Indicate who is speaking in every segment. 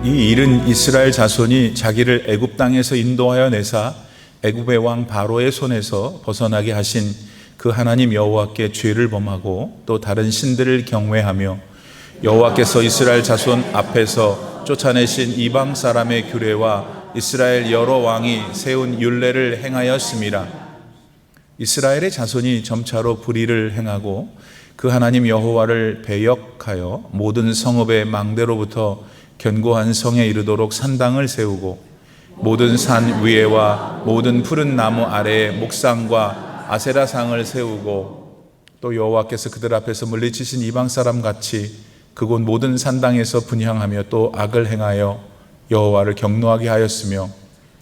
Speaker 1: 이 일은 이스라엘 자손이 자기를 애굽 땅에서 인도하여 내사 애굽의 왕 바로의 손에서 벗어나게 하신 그 하나님 여호와께 죄를 범하고 또 다른 신들을 경외하며 여호와께서 이스라엘 자손 앞에서 쫓아내신 이방 사람의 규례와 이스라엘 여러 왕이 세운 율례를 행하였음이라. 이스라엘의 자손이 점차로 불의를 행하고 그 하나님 여호와를 배역하여 모든 성읍의 망대로부터 견고한 성에 이르도록 산당을 세우고 모든 산 위에와 모든 푸른 나무 아래에 목상과 아세라상을 세우고 또 여호와께서 그들 앞에서 물리치신 이방 사람 같이 그곳 모든 산당에서 분향하며 또 악을 행하여 여호와를 경노하게 하였으며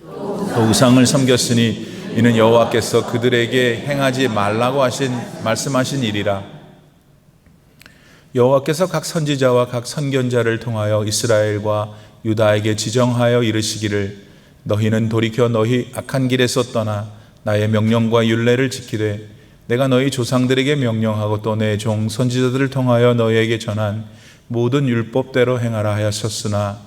Speaker 1: 또 우상을 섬겼으니 이는 여호와께서 그들에게 행하지 말라고 말씀하신 일이라. 여호와께서 각 선지자와 각 선견자를 통하여 이스라엘과 유다에게 지정하여 이르시기를 너희는 돌이켜 너희 악한 길에서 떠나 나의 명령과 율례를 지키되 내가 너희 조상들에게 명령하고 또 내 종 선지자들을 통하여 너희에게 전한 모든 율법대로 행하라 하였었으나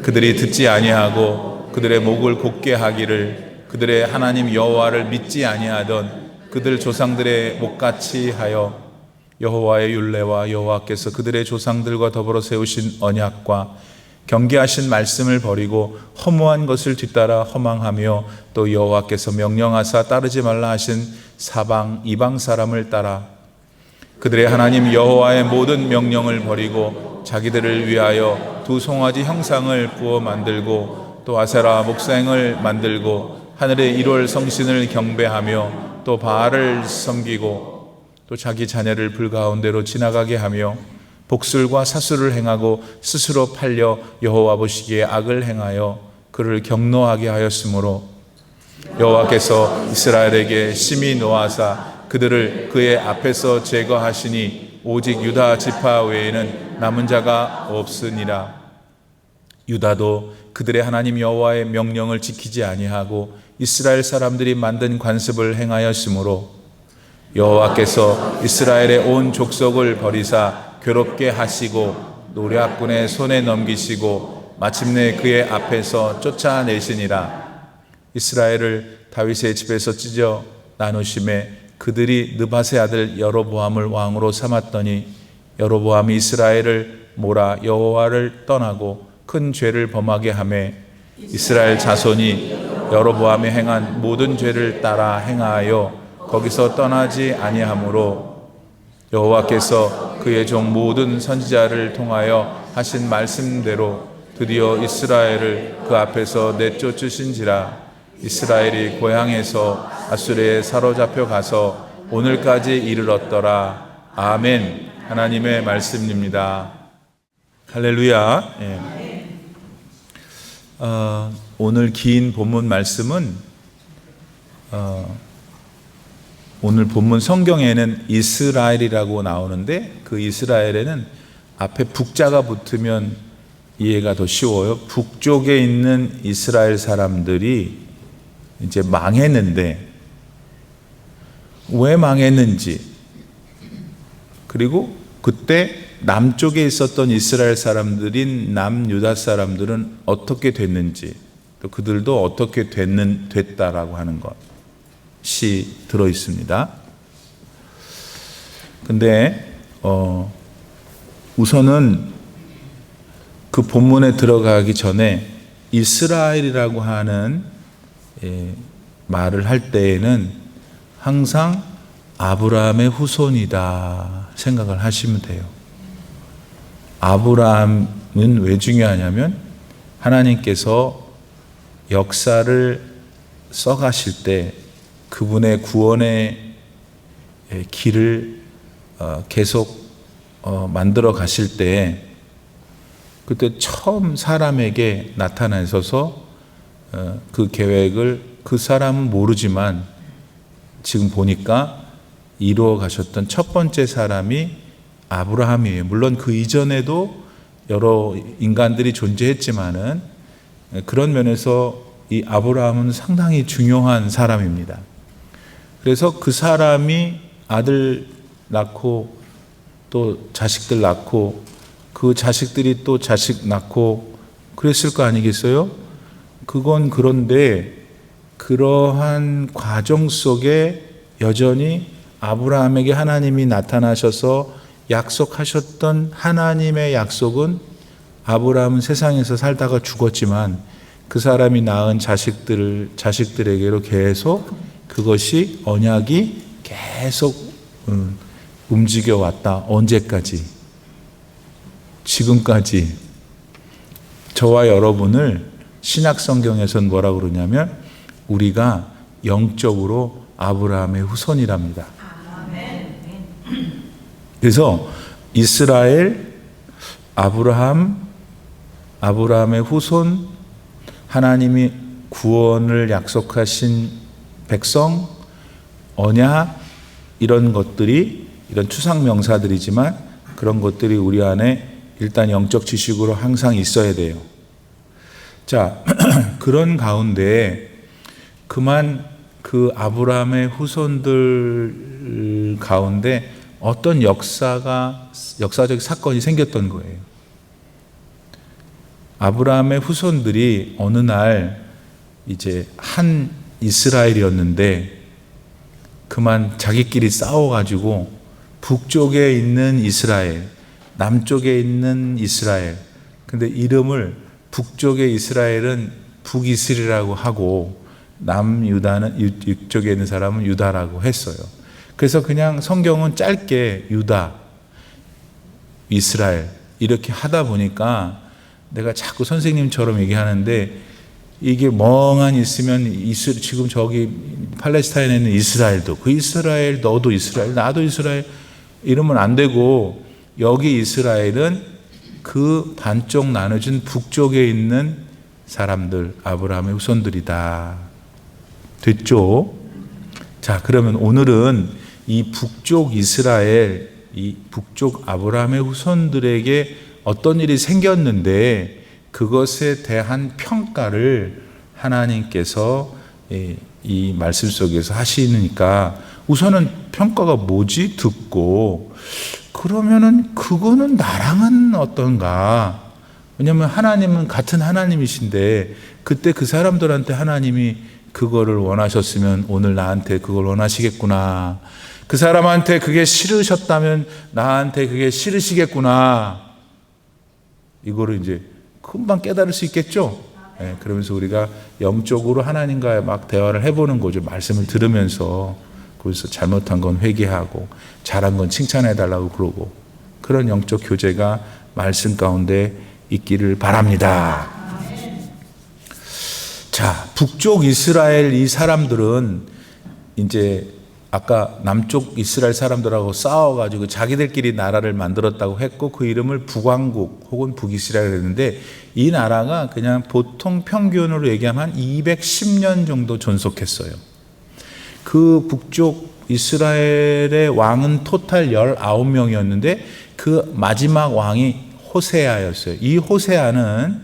Speaker 1: 그들이 듣지 아니하고 그들의 목을 곧게 하기를 그들의 하나님 여호와를 믿지 아니하던 그들 조상들의 목같이 하여 여호와의 율례와 여호와께서 그들의 조상들과 더불어 세우신 언약과 경계하신 말씀을 버리고 허무한 것을 뒤따라 허망하며 또 여호와께서 명령하사 따르지 말라 하신 사방 이방 사람을 따라 그들의 하나님 여호와의 모든 명령을 버리고 자기들을 위하여 두 송아지 형상을 부어 만들고 또 아세라 목상을 만들고 하늘의 1월 성신을 경배하며 또 바알을 섬기고 또 자기 자녀를 불가운데로 지나가게 하며 복술과 사술을 행하고 스스로 팔려 여호와 보시기에 악을 행하여 그를 경노하게 하였으므로 여호와께서 이스라엘에게 심히 노하사 그들을 그의 앞에서 제거하시니 오직 유다 지파 외에는 남은 자가 없으니라. 유다도 그들의 하나님 여호와의 명령을 지키지 아니하고 이스라엘 사람들이 만든 관습을 행하였으므로 여호와께서 이스라엘의 온 족속을 버리사 괴롭게 하시고 노략군의 손에 넘기시고 마침내 그의 앞에서 쫓아내시니라. 이스라엘을 다윗의 집에서 찢어 나누심에 그들이 느밧의 아들 여로보암을 왕으로 삼았더니 여로보암이 이스라엘을 몰아 여호와를 떠나고 큰 죄를 범하게 하매 이스라엘 자손이 여로보암이 행한 모든 죄를 따라 행하여 거기서 떠나지 아니하므로 여호와께서 그의 종 모든 선지자를 통하여 하신 말씀대로 드디어 이스라엘을 그 앞에서 내쫓으신지라. 이스라엘이 고향에서 아수르에 사로잡혀 가서 오늘까지 이르렀더라. 아멘. 하나님의 말씀입니다. 할렐루야. 예. 오늘 긴 본문 말씀은 오늘 본문 성경에는 이스라엘이라고 나오는데 그 이스라엘에는 앞에 북자가 붙으면 이해가 더 쉬워요. 북쪽에 있는 이스라엘 사람들이 이제 망했는데 왜 망했는지 그리고 그때 남쪽에 있었던 이스라엘 사람들인 남유다 사람들은 어떻게 됐는지 또 그들도 어떻게 됐다라고 하는 것이 들어 있습니다. 근데 우선은 그 본문에 들어가기 전에 이스라엘이라고 하는 말을 할 때에는 항상 아브라함의 후손이다 생각을 하시면 돼요. 아브라함은 왜 중요하냐면 하나님께서 역사를 써가실 때 그분의 구원의 길을 계속 만들어 가실 때 그때 처음 사람에게 나타나셔서 그 계획을 그 사람은 모르지만 지금 보니까 이루어 가셨던 첫 번째 사람이 아브라함이에요. 물론 그 이전에도 여러 인간들이 존재했지만은 그런 면에서 이 아브라함은 상당히 중요한 사람입니다. 그래서 그 사람이 아들 낳고 또 자식들 낳고 그 자식들이 또 자식 낳고 그랬을 거 아니겠어요? 그건 그런데 그러한 과정 속에 여전히 아브라함에게 하나님이 나타나셔서 약속하셨던 하나님의 약속은 아브라함은 세상에서 살다가 죽었지만 그 사람이 낳은 자식들에게로 계속 그것이 언약이 계속 움직여 왔다. 언제까지? 지금까지. 저와 여러분을 신약 성경에서는 뭐라고 그러냐면 우리가 영적으로 아브라함의 후손이랍니다. 그래서 이스라엘, 아브라함의 후손, 하나님이 구원을 약속하신 백성, 언약, 이런 것들이, 이런 추상 명사들이지만 그런 것들이 우리 안에 일단 영적 지식으로 항상 있어야 돼요. 자, 그런 가운데 그만 그 아브라함의 후손들 가운데 어떤 역사적 사건이 생겼던 거예요. 아브라함의 후손들이 어느 날 이제 한 이스라엘이었는데 그만 자기끼리 싸워가지고 북쪽에 있는 이스라엘, 남쪽에 있는 이스라엘. 근데 이름을 북쪽의 이스라엘은 북이스라엘이라고 하고 남유다는 이쪽에 있는 사람은 유다라고 했어요. 그래서 그냥 성경은 짧게 유다, 이스라엘 이렇게 하다 보니까 내가 자꾸 선생님처럼 얘기하는데 이게 멍하니 있으면 지금 저기 팔레스타인에 있는 이스라엘도 그 이스라엘, 너도 이스라엘, 나도 이스라엘 이러면 안 되고 여기 이스라엘은 그 반쪽 나눠진 북쪽에 있는 사람들, 아브라함의 후손들이다. 됐죠? 자, 그러면 오늘은 이 북쪽 이스라엘, 이 북쪽 아브라함의 후손들에게 어떤 일이 생겼는데 그것에 대한 평가를 하나님께서 이 말씀 속에서 하시니까 우선은 평가가 뭐지? 듣고 그러면은 그거는 나랑은 어떤가? 왜냐하면 하나님은 같은 하나님이신데 그때 그 사람들한테 하나님이 그거를 원하셨으면 오늘 나한테 그걸 원하시겠구나. 그 사람한테 그게 싫으셨다면 나한테 그게 싫으시겠구나. 이거를 이제 금방 깨달을 수 있겠죠. 네, 그러면서 우리가 영적으로 하나님과의 막 대화를 해보는 거죠. 말씀을 들으면서 거기서 잘못한 건 회개하고 잘한 건 칭찬해달라고 그러고 그런 영적 교제가 말씀 가운데 있기를 바랍니다. 자, 북쪽 이스라엘 이 사람들은 이제 아까 남쪽 이스라엘 사람들하고 싸워가지고 자기들끼리 나라를 만들었다고 했고 그 이름을 북왕국 혹은 북이스라엘 했는데 이 나라가 그냥 보통 평균으로 얘기하면 한 210년 정도 존속했어요. 그 북쪽 이스라엘의 왕은 토탈 19명이었는데 그 마지막 왕이 호세아였어요. 이 호세아는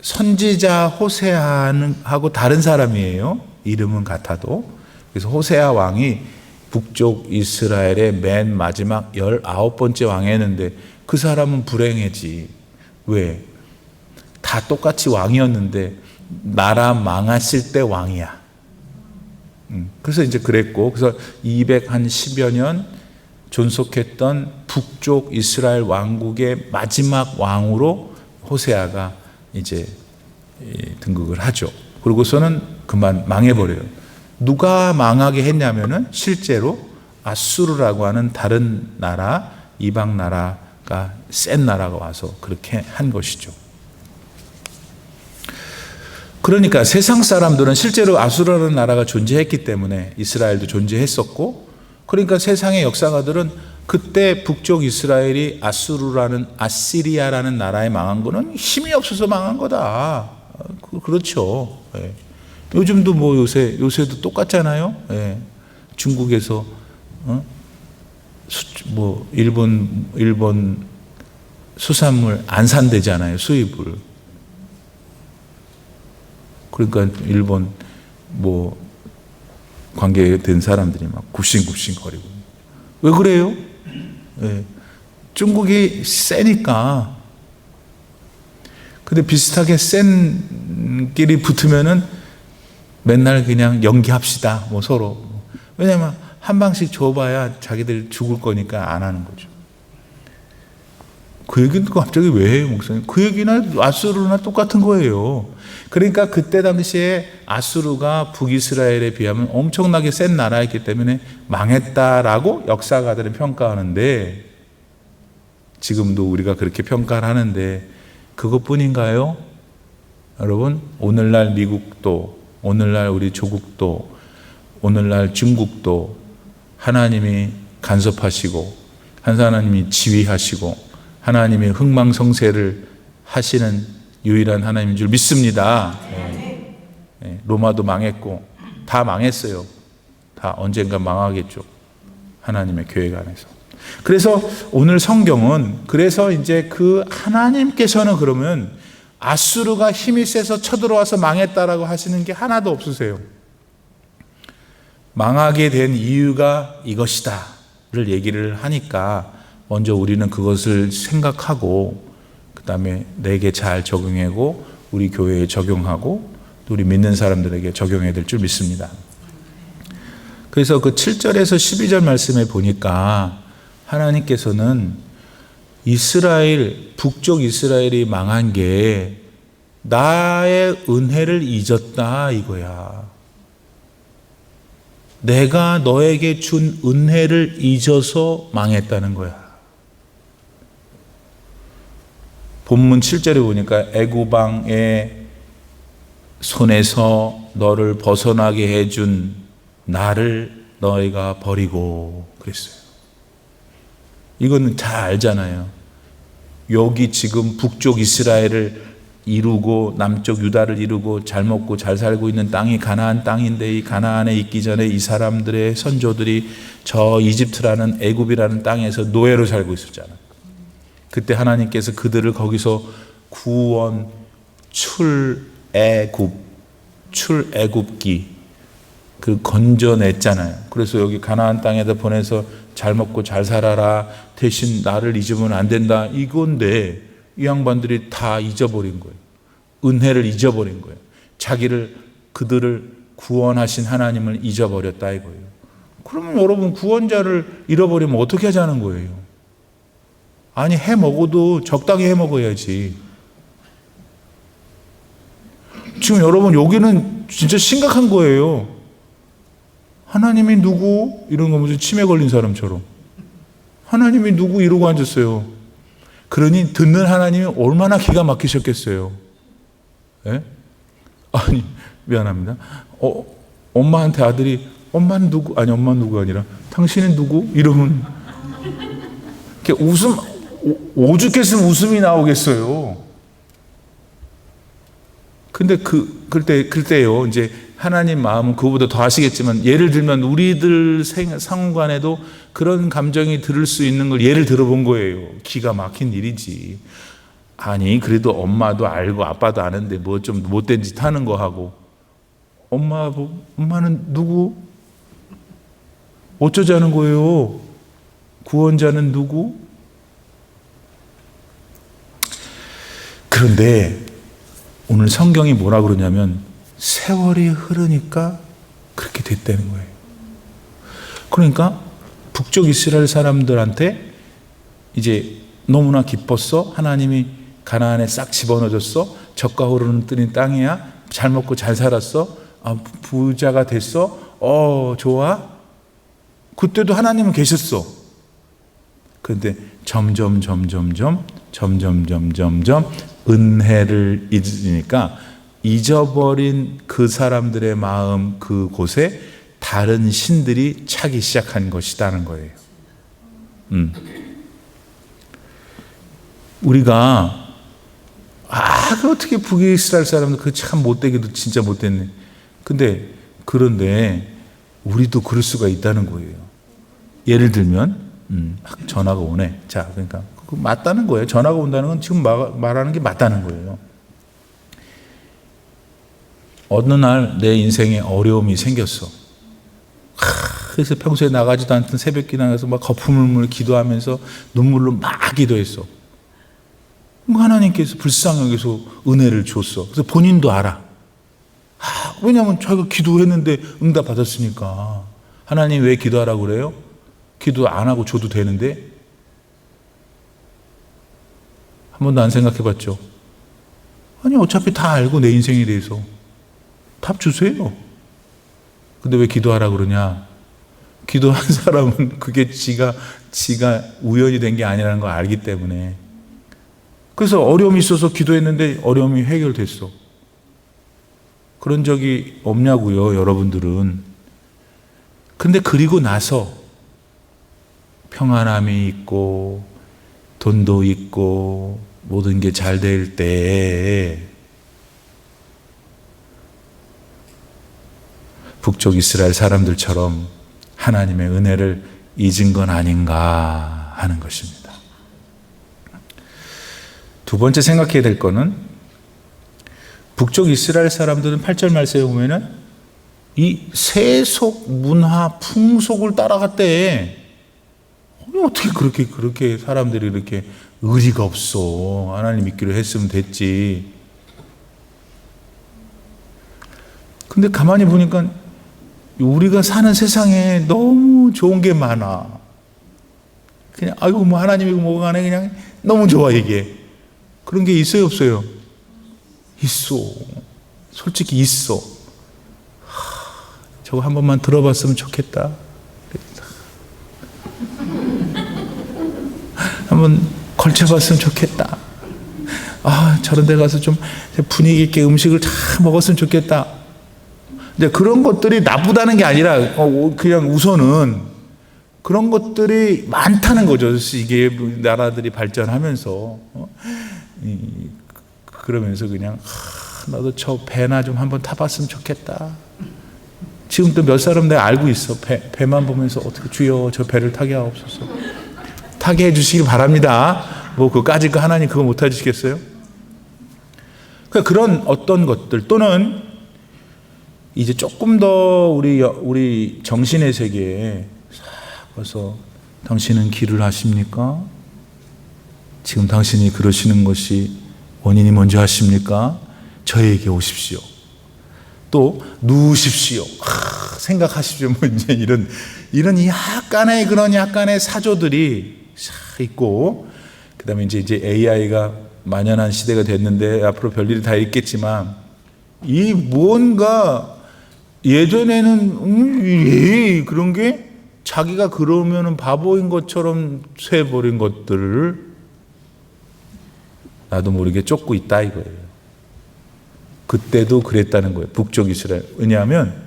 Speaker 1: 선지자 호세아하고 다른 사람이에요. 이름은 같아도. 그래서 호세아 왕이 북쪽 이스라엘의 맨 마지막 19번째 왕이었는데 그 사람은 불행해지. 왜? 다 똑같이 왕이었는데 나라 망했을 때 왕이야. 그래서 이제 그랬고 그래서 210여 년 존속했던 북쪽 이스라엘 왕국의 마지막 왕으로 호세아가 이제 등극을 하죠. 그러고서는 그만 망해버려요. 누가 망하게 했냐면은 실제로 아수르라고 하는 다른 나라, 이방 나라가 센 나라가 와서 그렇게 한 것이죠. 그러니까 세상 사람들은 실제로 아수르라는 나라가 존재했기 때문에 이스라엘도 존재했었고 그러니까 세상의 역사가들은 그때 북쪽 이스라엘이 아시리아라는 나라에 망한 거는 힘이 없어서 망한 거다. 그렇죠. 예. 요즘도 뭐 요새도 똑같잖아요. 예. 중국에서 뭐 일본 수산물 안 산대잖아요. 수입을. 그러니까 일본 뭐 관계된 사람들이 막 굽신굽신거리고. 왜 그래요? 예. 중국이 세니까. 근데 비슷하게 센 끼리 붙으면은 맨날 그냥 연기합시다. 뭐 서로. 왜냐면 한 방씩 줘봐야 자기들 죽을 거니까 안 하는 거죠. 그 얘기는 갑자기 왜 해요, 목사님? 그 얘기나 아수르나 똑같은 거예요. 그러니까 그때 당시에 아수르가 북이스라엘에 비하면 엄청나게 센 나라였기 때문에 망했다라고 역사가들은 평가하는데, 지금도 우리가 그렇게 평가를 하는데 그것뿐인가요? 여러분, 오늘날 미국도, 오늘날 우리 조국도, 오늘날 중국도 하나님이 간섭하시고 하나님이 지휘하시고 하나님이 흥망성쇠를 하시는 유일한 하나님인 줄 믿습니다. 로마도 망했고 다 망했어요. 다 언젠가 망하겠죠. 하나님의 계획 안에서. 그래서 오늘 성경은, 그래서 이제 그 하나님께서는 그러면 아수르가 힘이 세서 쳐들어와서 망했다라고 하시는 게 하나도 없으세요. 망하게 된 이유가 이것이다를 얘기를 하니까 먼저 우리는 그것을 생각하고 그 다음에 내게 잘 적용하고 우리 교회에 적용하고 또 우리 믿는 사람들에게 적용해야 될 줄 믿습니다. 그래서 그 7절에서 12절 말씀에 보니까 하나님께서는 이스라엘, 북쪽 이스라엘이 망한 게 나의 은혜를 잊었다 이거야. 내가 너에게 준 은혜를 잊어서 망했다는 거야. 본문 7절에 보니까 애굽왕의 손에서 너를 벗어나게 해준 나를 너희가 버리고 그랬어요. 이거는 잘 알잖아요. 여기 지금 북쪽 이스라엘을 이루고 남쪽 유다를 이루고 잘 먹고 잘 살고 있는 땅이 가나안 땅인데, 이 가나안에 있기 전에 이 사람들의 선조들이 저 이집트라는 애굽이라는 땅에서 노예로 살고 있었잖아요. 그때 하나님께서 그들을 거기서 구원 출애굽기 그 건져냈잖아요. 그래서 여기 가나안 땅에다 보내서 잘 먹고 잘 살아라, 대신 나를 잊으면 안 된다 이건데, 이 양반들이 다 잊어버린 거예요. 은혜를 잊어버린 거예요. 그들을 구원하신 하나님을 잊어버렸다 이거예요. 그러면 여러분, 구원자를 잃어버리면 어떻게 하자는 거예요? 아니, 해 먹어도 적당히 해 먹어야지. 지금 여러분, 여기는 진짜 심각한 거예요. 하나님이 누구? 이런 거 무슨 치매 걸린 사람처럼. 하나님이 누구? 이러고 앉았어요. 그러니 듣는 하나님이 얼마나 기가 막히셨겠어요. 예? 아니, 미안합니다. 엄마한테 아들이 엄마는 누구? 아니, 엄마는 누구가 아니라 당신은 누구? 이러면 이렇게 오죽했으면 웃음이 나오겠어요. 근데 그때요, 이제 하나님 마음은 그거보다 더 하시겠지만, 예를 들면 우리들 상관에도 그런 감정이 들을 수 있는 걸 예를 들어본 거예요. 기가 막힌 일이지. 아니, 그래도 엄마도 알고 아빠도 아는데 뭐 좀 못된 짓 하는 거 하고, 엄마는 누구? 어쩌자는 거예요? 구원자는 누구? 그런데 오늘 성경이 뭐라 그러냐면, 세월이 흐르니까 그렇게 됐다는 거예요. 그러니까 북쪽 이스라엘 사람들한테 이제 너무나 기뻤어. 하나님이 가나안에 싹 집어넣어줬어. 젖과 흐르는 뜨는 땅이야. 잘 먹고 잘 살았어. 부자가 됐어. 좋아. 그때도 하나님은 계셨어. 그런데 점점 은혜를 잊으니까 잊어버린 그 사람들의 마음, 그곳에 다른 신들이 차기 시작한 것이라는 거예요. 우리가 어떻게 북이스라엘 사람들 그 참 못되기도 진짜 못됐네. 그런데 우리도 그럴 수가 있다는 거예요. 예를 들면 막 전화가 오네. 자, 그러니까 맞다는 거예요. 전화가 온다는 건 지금 말하는 게 맞다는 거예요. 어느 날 내 인생에 어려움이 생겼어. 그래서 평소에 나가지도 않던 새벽 기도에서 막 거품을 기도하면서 눈물로 막 기도했어. 하나님께서 불쌍히 여기서 은혜를 줬어. 그래서 본인도 알아. 왜냐하면 자기가 기도했는데 응답 받았으니까. 하나님 왜 기도하라고 그래요? 기도 안 하고 줘도 되는데? 한 번도 안 생각해 봤죠? 아니, 어차피 다 알고 내 인생에 대해서. 답 주세요. 근데 왜 기도하라고 그러냐? 기도한 사람은 그게 지가 우연이 된 게 아니라는 걸 알기 때문에. 그래서 어려움이 있어서 기도했는데 어려움이 해결됐어. 그런 적이 없냐고요, 여러분들은. 근데 그리고 나서 평안함이 있고 돈도 있고 모든 게 잘 될 때 북쪽 이스라엘 사람들처럼 하나님의 은혜를 잊은 건 아닌가 하는 것입니다. 두 번째 생각해야 될 거는 북쪽 이스라엘 사람들은 8절 말씀에 보면은 이 세속 문화 풍속을 따라갔대. 어떻게 그렇게 사람들이 이렇게 의리가 없어. 하나님 믿기로 했으면 됐지. 근데 가만히 보니까 우리가 사는 세상에 너무 좋은 게 많아. 그냥 아이고 뭐 하나님이고 뭐가 간에 그냥 너무 좋아 이게. 그런 게 있어요 없어요? 있어. 솔직히 있어. 저거 한 번만 들어봤으면 좋겠다. 한번 걸쳐봤으면 좋겠다. 저런 데 가서 좀 분위기 있게 음식을 잘 먹었으면 좋겠다. 근데 그런 것들이 나쁘다는 게 아니라 그냥 우선은 그런 것들이 많다는 거죠. 이게 나라들이 발전하면서 그러면서 그냥 나도 저 배나 좀 한번 타봤으면 좋겠다. 지금 또 몇 사람 내가 알고 있어. 배만 보면서 어떻게 주여 저 배를 타게 하옵소서. 타게 해주시기 바랍니다. 뭐 그까짓 거 하나님 그거 못 해주시겠어요? 그러니까 그런 어떤 것들 또는 이제 조금 더 우리 정신의 세계에 가서 당신은 길을 아십니까? 지금 당신이 그러시는 것이 원인이 뭔지 아십니까? 저에게 오십시오. 또 누우십시오. 생각하십시오. 뭐 이제 이런 약간의 사조들이 있고, 그다음에 이제 AI가 만연한 시대가 됐는데 앞으로 별일이 다 있겠지만 이 뭔가 예전에는 그런 게 자기가 그러면은 바보인 것처럼 쇠버린 것들을 나도 모르게 쫓고 있다 이거예요. 그때도 그랬다는 거예요. 북쪽 이스라엘. 왜냐하면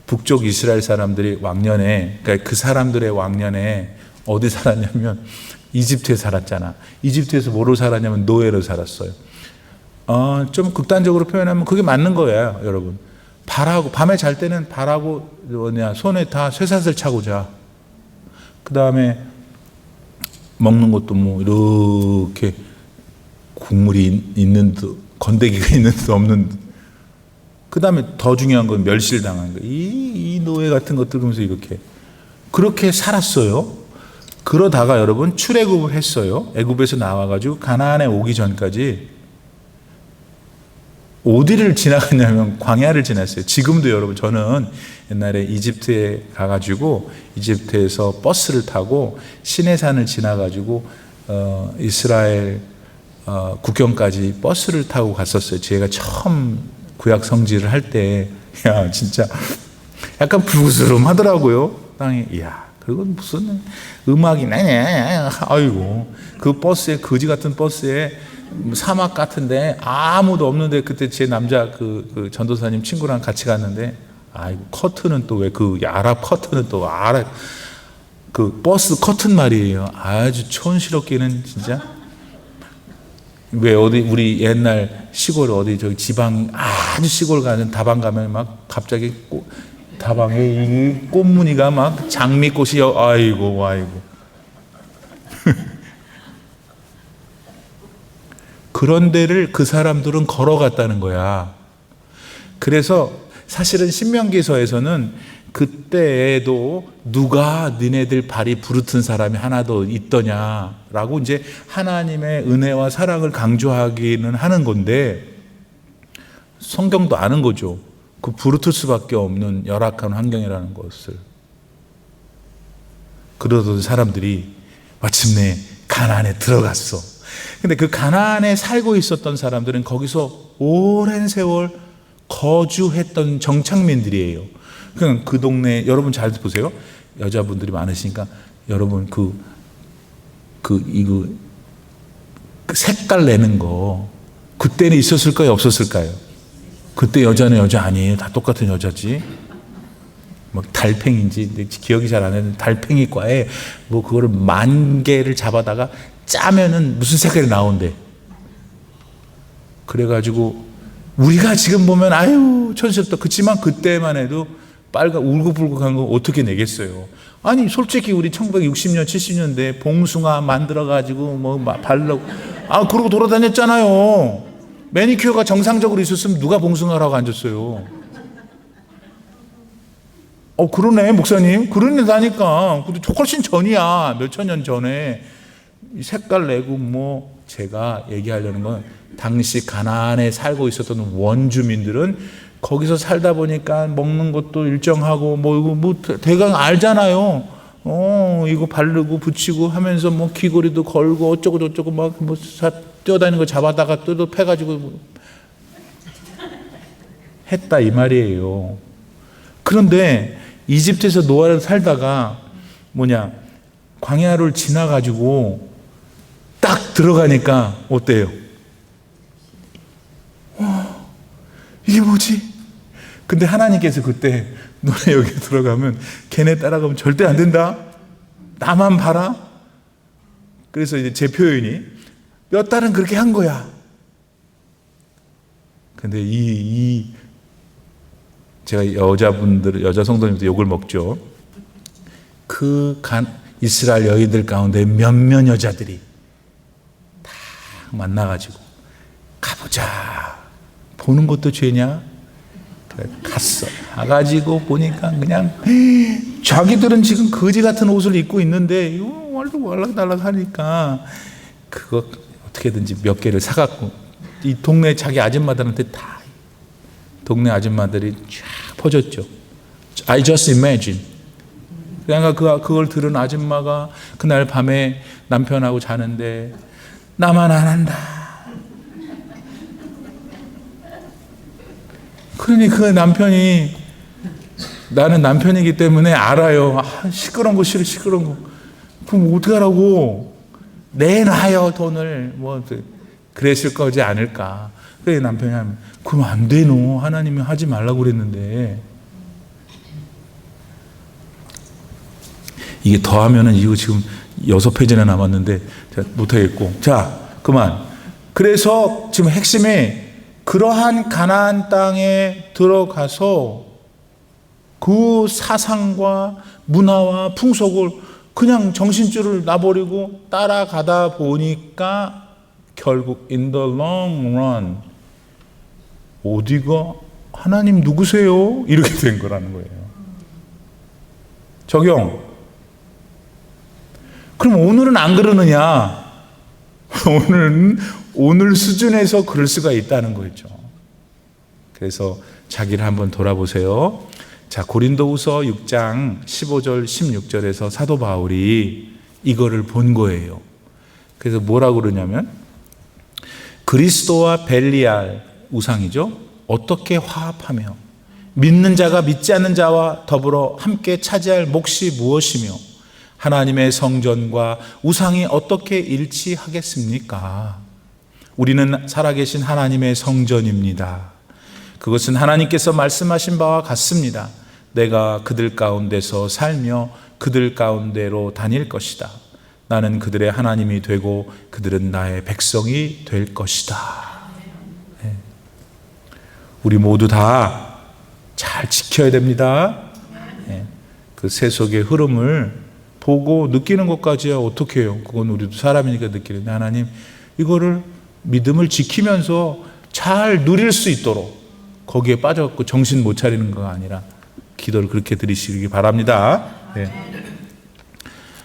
Speaker 1: 북쪽 이스라엘 사람들이 왕년에, 그러니까 그 사람들의 왕년에 어디 살았냐면 이집트에 살았잖아. 이집트에서 뭐로 살았냐면 노예로 살았어요. 좀 극단적으로 표현하면 그게 맞는 거예요, 여러분. 밤에 잘 때는 발하고 손에 다 쇠사슬 차고 자. 그 다음에 먹는 것도 뭐 이렇게 국물이 있는 듯, 건더기가 있는 듯 없는 듯. 그 다음에 더 중요한 건 멸실당한 거예요. 이 노예 같은 것들 보면서 그렇게 살았어요. 그러다가 여러분 출애굽을 했어요. 애굽에서 나와가지고 가나안에 오기 전까지 어디를 지나갔냐면 광야를 지났어요. 지금도 여러분 저는 옛날에 이집트에 가가지고 이집트에서 버스를 타고 시내산을 지나가지고 이스라엘 국경까지 버스를 타고 갔었어요. 제가 처음 구약 성지를 할 때, 진짜 약간 불그스름하더라고요. 땅에, 그리고 무슨 음악이 아이고 그 버스에 거지 같은 버스에 사막 같은데 아무도 없는데 그때 제 남자 그 전도사님 친구랑 같이 갔는데 아이고 커튼은 또 왜 그 아랍 커튼은 또 아랍 그 버스 커튼 말이에요. 아주 촌스럽기는 진짜. 왜 우리 옛날 시골 어디 저기 지방 아주 시골 가는 다방 가면 막 갑자기 다방에 이 꽃무늬가 막 장미꽃이 아이고 그런 데를 그 사람들은 걸어갔다는 거야. 그래서 사실은 신명기서에서는 그때에도 누가 니네들 발이 부르튼 사람이 하나 더 있더냐라고 이제 하나님의 은혜와 사랑을 강조하기는 하는 건데, 성경도 아는 거죠. 그 부르틀 수밖에 없는 열악한 환경이라는 것을. 그러던 사람들이 마침내 가나안에 들어갔어. 근데 그 가나안에 살고 있었던 사람들은 거기서 오랜 세월 거주했던 정착민들이에요. 그냥 그 동네, 여러분 잘 보세요. 여자분들이 많으시니까 여러분 이거 색깔 내는 거 그때는 있었을까요, 없었을까요? 그때 여자는 여자 아니에요. 다 똑같은 여자지. 뭐 달팽인지 기억이 잘 안 나는데, 달팽이과에 뭐 그거를 10,000개를 잡아다가 짜면은 무슨 색깔이 나온대. 그래가지고 우리가 지금 보면 아유 촌스럽다. 그렇지만 그때만 해도 빨간 울긋불긋한 거 어떻게 내겠어요. 아니 솔직히 우리 1960년 70년대 봉숭아 만들어가지고 뭐 바르고 그러고 돌아다녔잖아요. 매니큐어가 정상적으로 있었으면 누가 봉숭아라고 앉았어요. 그러네 목사님. 그러다니까. 훨씬 전이야. 몇천 년 전에. 색깔 내고 뭐 제가 얘기하려는 건, 당시 가나안에 살고 있었던 원주민들은 거기서 살다 보니까 먹는 것도 일정하고 뭐 대강 알잖아요. 이거 바르고 붙이고 하면서 뭐 귀걸이도 걸고 어쩌고 저쩌고 막 뭐 뛰어다니는 거 잡아다가 뜯어 패가지고 했다 이 말이에요. 그런데 이집트에서 노아를 살다가 광야를 지나가지고 딱 들어가니까 어때요? 이게 뭐지? 근데 하나님께서 그때 너네 여기 들어가면 걔네 따라가면 절대 안 된다. 나만 봐라. 그래서 이제 제 표현이 몇 달은 그렇게 한 거야. 근데 제가 여자 성도님들 욕을 먹죠. 이스라엘 여인들 가운데 몇몇 여자들이 다 만나가지고 가보자. 보는 것도 죄냐? 그래, 갔어. 가가지고 보니까 그냥 자기들은 지금 거지 같은 옷을 입고 있는데 왈락달락 하니까 그거 어떻게든지 몇 개를 사갖고 이 동네 자기 아줌마들한테 다, 동네 아줌마들이 쫙 퍼졌죠. I just imagine. 그러니까 그걸 들은 아줌마가 그날 밤에 남편하고 자는데 나만 안 한다. 그러니 그 남편이, 나는 남편이기 때문에 알아요. 시끄러운 거 싫어, 시끄러운 거. 그럼 어떡하라고. 내놔요 돈을. 뭐 그랬을 거지 않을까. 그래 남편이 하면 그럼 안 돼. 너 하나님이 하지 말라고 그랬는데. 이게 더하면은 이거 지금 6페이지나 남았는데 못하겠고. 자 그만. 그래서 지금 핵심이 그러한 가나안 땅에 들어가서 그 사상과 문화와 풍속을 그냥 정신줄을 놔버리고 따라가다 보니까 결국 in the long run 어디가 하나님 누구세요? 이렇게 된 거라는 거예요. 적용. 그럼 오늘은 안 그러느냐? 오늘 수준에서 그럴 수가 있다는 거죠. 그래서 자기를 한번 돌아보세요. 자, 고린도후서 6장 15절 16절에서 사도 바울이 이거를 본 거예요. 그래서 뭐라고 그러냐면 그리스도와 벨리알 우상이죠. 어떻게 화합하며 믿는 자가 믿지 않는 자와 더불어 함께 차지할 몫이 무엇이며 하나님의 성전과 우상이 어떻게 일치하겠습니까? 우리는 살아계신 하나님의 성전입니다. 그것은 하나님께서 말씀하신 바와 같습니다. 내가 그들 가운데서 살며 그들 가운데로 다닐 것이다. 나는 그들의 하나님이 되고 그들은 나의 백성이 될 것이다. 네. 우리 모두 다 잘 지켜야 됩니다. 네. 그 세속의 흐름을 보고 느끼는 것까지야 어떻게 해요? 그건 우리도 사람이니까 느끼는데 하나님 이거를 믿음을 지키면서 잘 누릴 수 있도록 거기에 빠져갖고 정신 못 차리는 거 아니라 기도를 그렇게 드리시기 바랍니다. 네.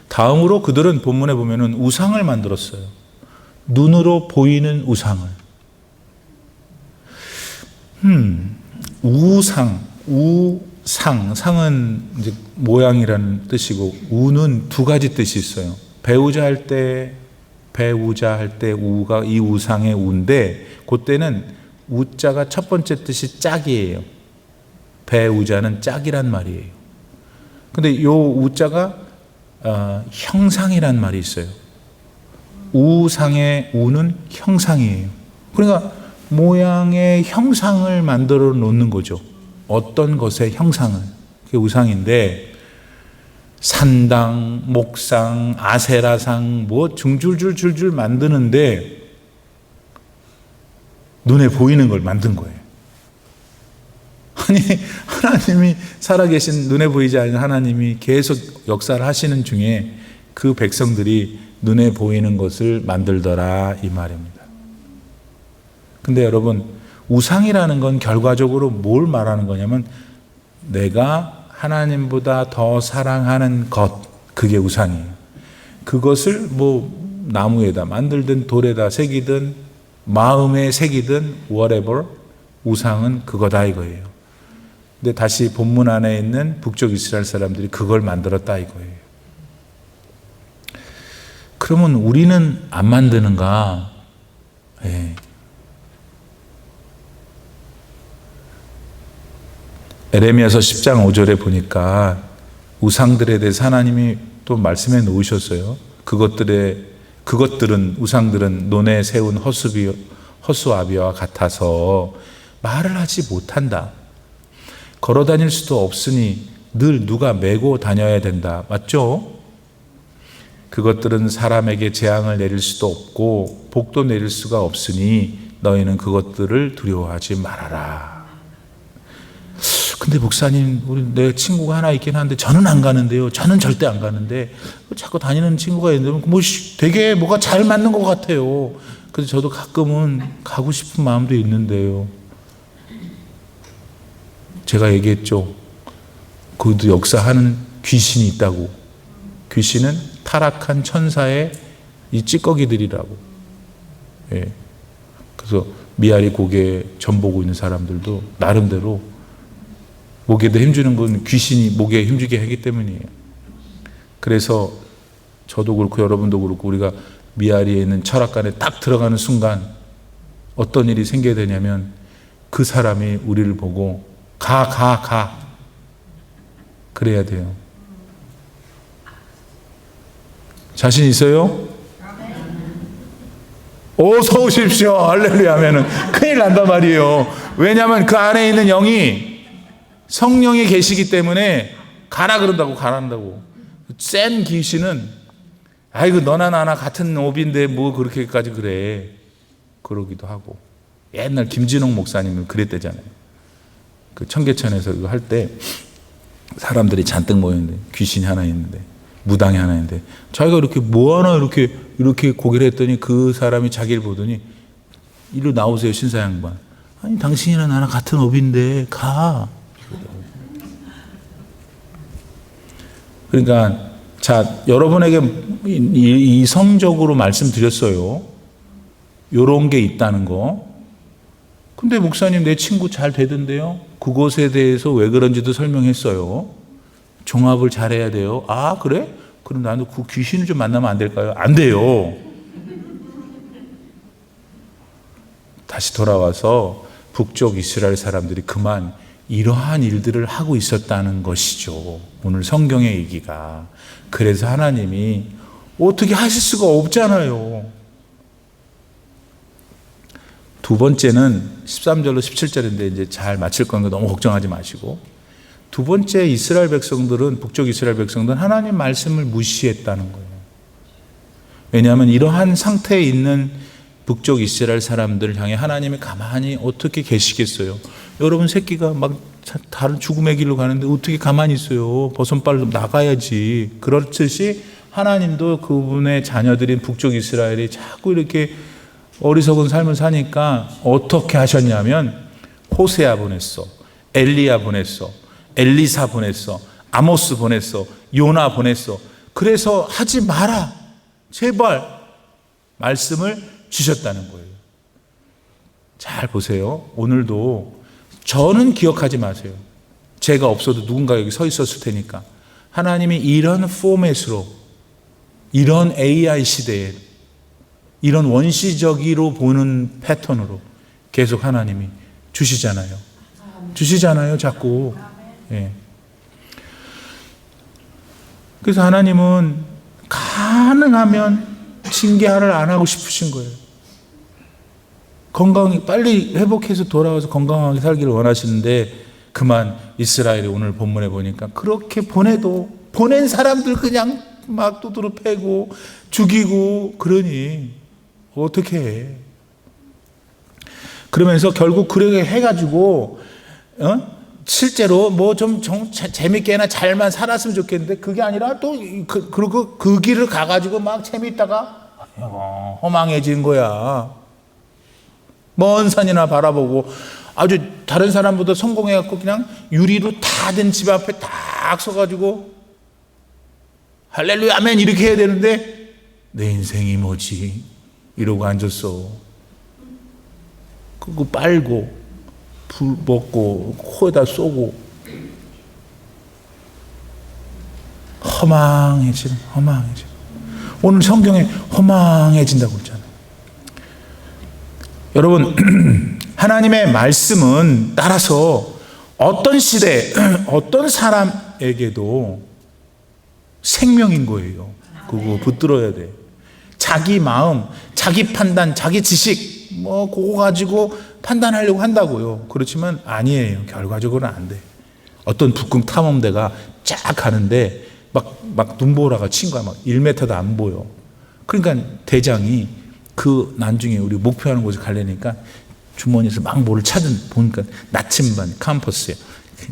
Speaker 1: 다음으로 그들은 본문에 보면은 우상을 만들었어요. 눈으로 보이는 우상을. 상은 이제 모양이라는 뜻이고, 우는 두 가지 뜻이 있어요. 배우자 할 때 우가 이 우상의 우인데, 그때는 우자가 첫 번째 뜻이 짝이에요. 배우자는 짝이란 말이에요. 근데 요 우자가 형상이란 말이 있어요. 우상의 우는 형상이에요. 그러니까 모양의 형상을 만들어 놓는 거죠. 어떤 것의 형상을. 그게 우상인데, 산당, 목상, 아세라상 뭐 줄줄 만드는데 눈에 보이는 걸 만든 거예요. 아니, 하나님이 살아계신, 눈에 보이지 않는 하나님이 계속 역사를 하시는 중에 그 백성들이 눈에 보이는 것을 만들더라, 이 말입니다. 근데 여러분, 우상이라는 건 결과적으로 뭘 말하는 거냐면, 내가 하나님보다 더 사랑하는 것, 그게 우상이에요. 그것을 뭐 나무에다 만들든 돌에다 새기든 마음에 새기든 whatever, 우상은 그거다 이거예요. 근데 다시 본문 안에 있는 북쪽 이스라엘 사람들이 그걸 만들었다 이거예요. 그러면 우리는 안 만드는가? 예. 에레미야서 10장 5절에 보니까 우상들에 대해서 하나님이 또 말씀해 놓으셨어요. 우상들은 논에 세운 허수아비와 같아서 말을 하지 못한다. 걸어 다닐 수도 없으니 늘 누가 메고 다녀야 된다. 맞죠? 그것들은 사람에게 재앙을 내릴 수도 없고 복도 내릴 수가 없으니 너희는 그것들을 두려워하지 말아라. 근데 목사님, 내 친구가 하나 있긴 한데 저는 안 가는데요. 저는 절대 안 가는데 자꾸 다니는 친구가 있는데 되게 뭐가 잘 맞는 것 같아요. 그래서 저도 가끔은 가고 싶은 마음도 있는데요. 제가 얘기했죠. 그것도 역사하는 귀신이 있다고. 귀신은 타락한 천사의 이 찌꺼기들이라고. 예. 그래서 미아리 고개 전 보고 있는 사람들도 나름대로 목에도 힘주는 건 귀신이 목에 힘주게 하기 때문이에요. 그래서 저도 그렇고 여러분도 그렇고 우리가 미아리에 있는 철학관에 딱 들어가는 순간 어떤 일이 생겨야 되냐면 그 사람이 우리를 보고 가 그래야 돼요. 자신 있어요? 어서 오십시오 할렐루야 하면은 큰일 난단 말이에요. 왜냐하면 그 안에 있는 영이 성령이 계시기 때문에 가라 그런다고 가란다고. 센 귀신은 아이고 너나 나나 같은 업인데 뭐 그렇게까지 그래 그러기도 하고. 옛날 김진홍 목사님은 그랬대잖아요. 그 청계천에서 이거 할 때 사람들이 잔뜩 모였는데 귀신이 하나 있는데 무당이 하나 있는데 자기가 이렇게 뭐 하나 이렇게 고개를 했더니 그 사람이 자기를 보더니 이리로 나오세요 신사 양반. 아니 당신이나 나나 같은 업인데 가. 그러니까 자 여러분에게 이성적으로 말씀드렸어요. 요런 게 있다는 거. 근데 목사님 내 친구 잘 되던데요. 그것에 대해서 왜 그런지도 설명했어요. 종합을 잘해야 돼요. 아 그래? 그럼 나도 그 귀신을 좀 만나면 안 될까요? 안 돼요. 다시 돌아와서 북쪽 이스라엘 사람들이 그만 이러한 일들을 하고 있었다는 것이죠. 오늘 성경의 얘기가. 그래서 하나님이 어떻게 하실 수가 없잖아요. 두 번째는 13절로 17절인데 이제 잘 맞힐 거니까 너무 걱정하지 마시고, 두 번째 이스라엘 백성들은, 북쪽 이스라엘 백성들은 하나님 말씀을 무시했다는 거예요. 왜냐하면 이러한 상태에 있는 북쪽 이스라엘 사람들을 향해 하나님이 가만히 어떻게 계시겠어요? 여러분 새끼가 막 다른 죽음의 길로 가는데 어떻게 가만히 있어요? 버선발로 나가야지. 그렇듯이 하나님도 그분의 자녀들인 북쪽 이스라엘이 자꾸 이렇게 어리석은 삶을 사니까 어떻게 하셨냐면 호세아 보냈어. 엘리야 보냈어. 엘리사 보냈어. 아모스 보냈어. 요나 보냈어. 그래서 하지 마라. 제발 말씀을 주셨다는 거예요. 잘 보세요. 오늘도 저는 기억하지 마세요. 제가 없어도 누군가 여기 서 있었을 테니까. 하나님이 이런 포맷으로, 이런 AI 시대에, 이런 원시적으로 보는 패턴으로 계속 하나님이 주시잖아요. 주시잖아요, 자꾸. 예. 그래서 하나님은 가능하면 징계를 안 하고 싶으신 거예요. 건강히 빨리 회복해서 돌아와서 건강하게 살기를 원하시는데, 그만 이스라엘이 오늘 본문에 보니까 그렇게 보낸 사람들 그냥 막 두드러 패고 죽이고 그러니 어떻게 해. 그러면서 결국 그렇게 해가지고 실제로 뭐 좀 재밌게나 잘만 살았으면 좋겠는데, 그게 아니라 또 그리고 그 길을 가가지고 막 재밌다가 허망해진 거야. 먼 산이나 바라보고 아주 다른 사람보다 성공해갖고 그냥 유리로 다 된 집 앞에 딱 서가지고 할렐루야 아멘 이렇게 해야 되는데, 내 인생이 뭐지 이러고 앉았어. 그거 빨고 불 먹고 코에다 쏘고 허망해지는. 오늘 성경에 허망해진다고 그랬잖아요. 여러분, 하나님의 말씀은 따라서 어떤 시대, 어떤 사람에게도 생명인 거예요. 그거 붙들어야 돼. 자기 마음, 자기 판단, 자기 지식 뭐 그거 가지고 판단하려고 한다고요. 그렇지만 아니에요. 결과적으로는 안 돼. 어떤 북극 탐험대가 쫙 가는데 막 눈보라가 친 거야. 막 1m도 안 보여. 그러니까 대장이 그 나중에 우리 목표하는 곳에 가려니까 주머니에서 막 뭐를 보니까 나침반 캠퍼스에.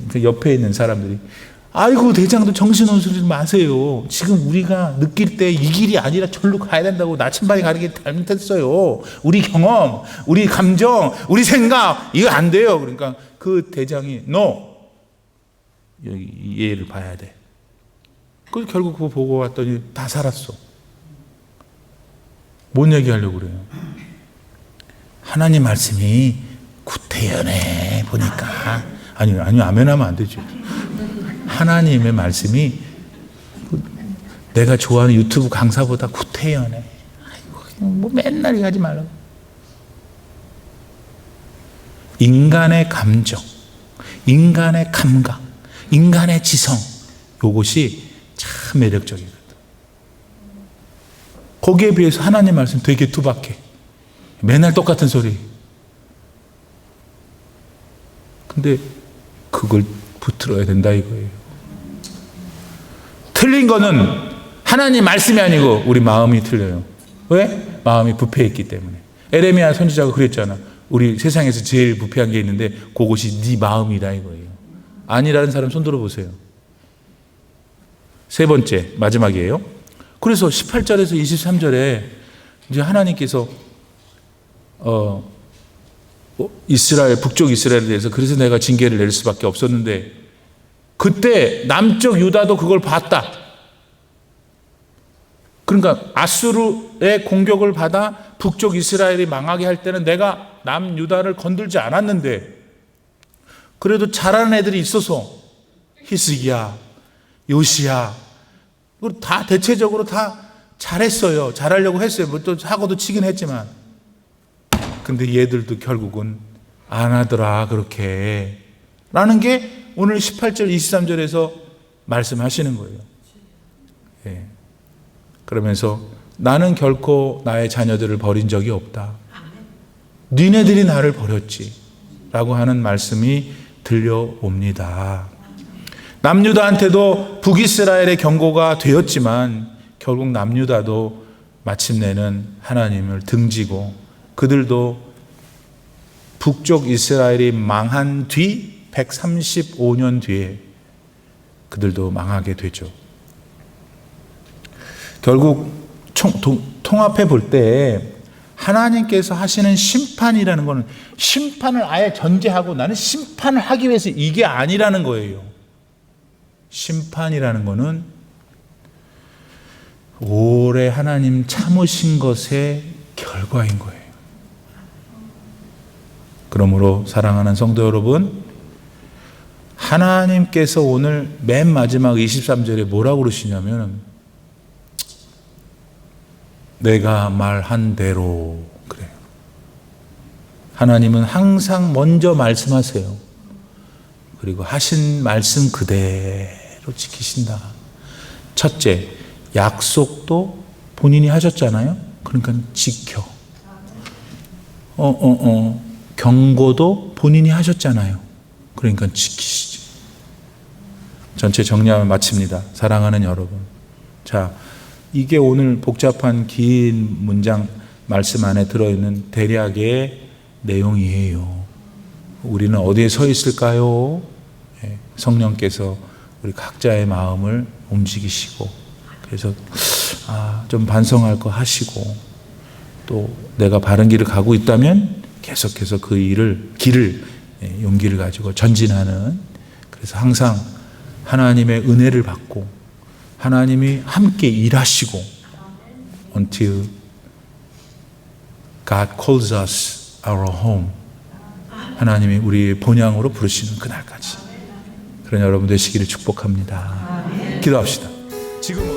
Speaker 1: 그 옆에 있는 사람들이, 아이고 대장도 정신없으지 마세요. 지금 우리가 느낄 때 이 길이 아니라 절로 가야 된다고. 나침반이 가는 게 잘못했어요. 우리 경험, 우리 감정, 우리 생각 이거 안 돼요. 그러니까 그 대장이 너 여기 얘를 봐야 돼. 그래서 결국 그거 보고 왔더니 다 살았어. 뭔 얘기하려고 그래요? 하나님 말씀이 구태연해 보니까. 아니요 아멘하면 안 되죠. 하나님의 말씀이 내가 좋아하는 유튜브 강사보다 구태연해. 아이고 뭐 맨날 하지 말라고. 인간의 감정, 인간의 감각, 인간의 지성, 이것이 참 매력적이거든. 거기에 비해서 하나님 말씀 되게 투박해. 맨날 똑같은 소리. 근데 그걸 붙들어야 된다 이거예요. 틀린 거는 하나님 말씀이 아니고 우리 마음이 틀려요. 왜? 마음이 부패했기 때문에. 에레미야 선지자가 그랬잖아. 우리 세상에서 제일 부패한 게 있는데 그것이 네 마음이다 이거예요. 아니라는 사람 손 들어보세요. 세 번째, 마지막이에요. 그래서 18절에서 23절에 이제 하나님께서 이스라엘, 북쪽 이스라엘에 대해서 그래서 내가 징계를 내릴 수밖에 없었는데, 그때 남쪽 유다도 그걸 봤다. 그러니까 아수르의 공격을 받아 북쪽 이스라엘이 망하게 할 때는 내가 남유다를 건들지 않았는데, 그래도 잘하는 애들이 있어서 히스기야, 요시야, 다 대체적으로 다 잘했어요. 잘하려고 했어요. 뭐 또 사고도 치긴 했지만. 근데 얘들도 결국은 안 하더라 그렇게 라는 게 오늘 18절 23절에서 말씀하시는 거예요. 예. 그러면서 나는 결코 나의 자녀들을 버린 적이 없다. 니네들이 나를 버렸지 라고 하는 말씀이 들려옵니다. 남유다한테도 북이스라엘의 경고가 되었지만 결국 남유다도 마침내는 하나님을 등지고, 그들도 북쪽 이스라엘이 망한 뒤 135년 뒤에 그들도 망하게 되죠. 결국 통합해 볼 때 하나님께서 하시는 심판이라는 것은 심판을 아예 전제하고 나는 심판을 하기 위해서 이게 아니라는 거예요. 심판이라는 것은 오래 하나님 참으신 것의 결과인 거예요. 그러므로 사랑하는 성도 여러분, 하나님께서 오늘 맨 마지막 23절에 뭐라고 그러시냐면 내가 말한 대로 그래요. 하나님은 항상 먼저 말씀하세요. 그리고 하신 말씀 그대로 지키신다. 첫째, 약속도 본인이 하셨잖아요. 그러니까 지켜. 경고도 본인이 하셨잖아요. 그러니까 지키시지. 전체 정리하면 마칩니다. 사랑하는 여러분. 자, 이게 오늘 복잡한 긴 문장 말씀 안에 들어있는 대략의 내용이에요. 우리는 어디에 서 있을까요? 성령께서 우리 각자의 마음을 움직이시고, 그래서 좀 반성할 거 하시고, 또 내가 바른 길을 가고 있다면 계속해서 그 길을 용기를 가지고 전진하는, 그래서 항상 하나님의 은혜를 받고 하나님이 함께 일하시고 until God calls us our home, 하나님이 우리의 본향으로 부르시는 그날까지 그런 여러분 되시기를 축복합니다. 기도합시다. 지금